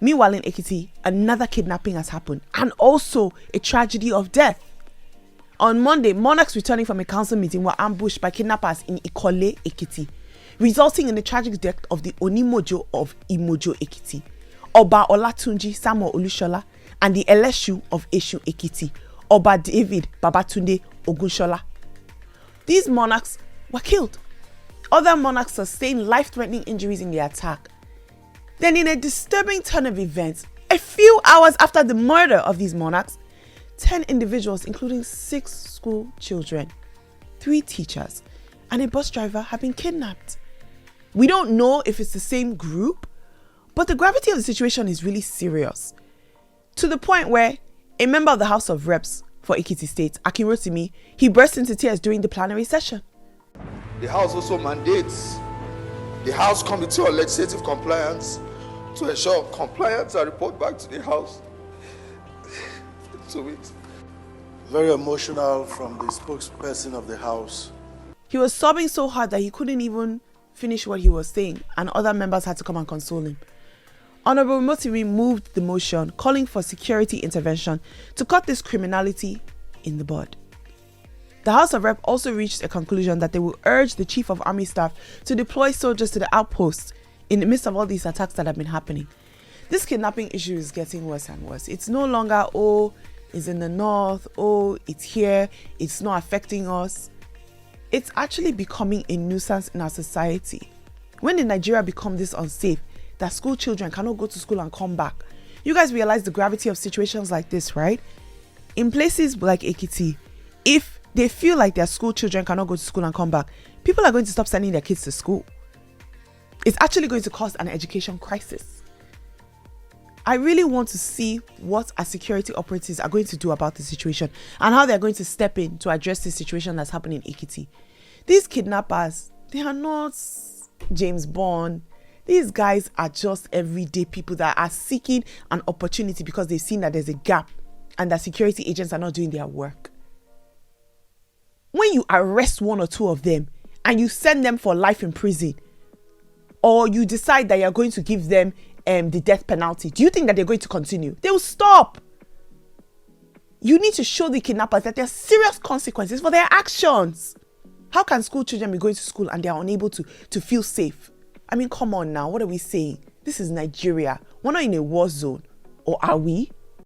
Meanwhile in Ekiti, another kidnapping has happened and also a tragedy of death. On Monday, monarchs returning from a council meeting were ambushed by kidnappers in Ikole, Ekiti, resulting in the tragic death of the Onimojo of Imojo, Ekiti, Oba Olatunji Samuel Olushola, and the Eleshu of Eshu, Ekiti, Oba David Babatunde Ogunshola. These monarchs were killed. Other monarchs sustained life-threatening injuries in the attack. Then, in a disturbing turn of events, a few hours after the murder of these monarchs, 10 individuals, including 6 school children, 3 teachers, and a bus driver have been kidnapped. We don't know if it's the same group, but the gravity of the situation is really serious. To the point where a member of the House of Reps for Ekiti State, Akin Rotimi, he burst into tears during the plenary session. The House also mandates the House Committee on Legislative Compliance to ensure compliance and report back to the House. 2 weeks. Very emotional from the spokesperson of the House. He was sobbing so hard that he couldn't even finish what he was saying, and other members had to come and console him. Honorable Motiri moved the motion calling for security intervention to cut this criminality in the bud. The House of Rep also reached a conclusion that they will urge the Chief of Army Staff to deploy soldiers to the outposts in the midst of all these attacks that have been happening. This kidnapping issue is getting worse and worse. It's no longer, oh, it's in the north, oh, it's here, it's not affecting us. It's actually becoming a nuisance in our society. When did Nigeria become this unsafe that school children cannot go to school and come back? You guys realize the gravity of situations like this, right? In places like Ekiti, if they feel like their school children cannot go to school and come back, people are going to stop sending their kids to school. It's actually going to cause an education crisis. I really want to see what our security operatives are going to do about the situation and how they're going to step in to address the situation that's happening in Ekiti. These kidnappers, they are not James Bond. These guys are just everyday people that are seeking an opportunity because they've seen that there's a gap and that security agents are not doing their work. When you arrest 1 or 2 of them and you send them for life in prison, or you decide that you're going to give them the death penalty, do you think that they're going to continue? They will stop. You need to show the kidnappers that there are serious consequences for their actions. How can school children be going to school and they are unable to feel safe? I mean, come on now, what are we saying? This is Nigeria. We're not in a war zone. Or are we?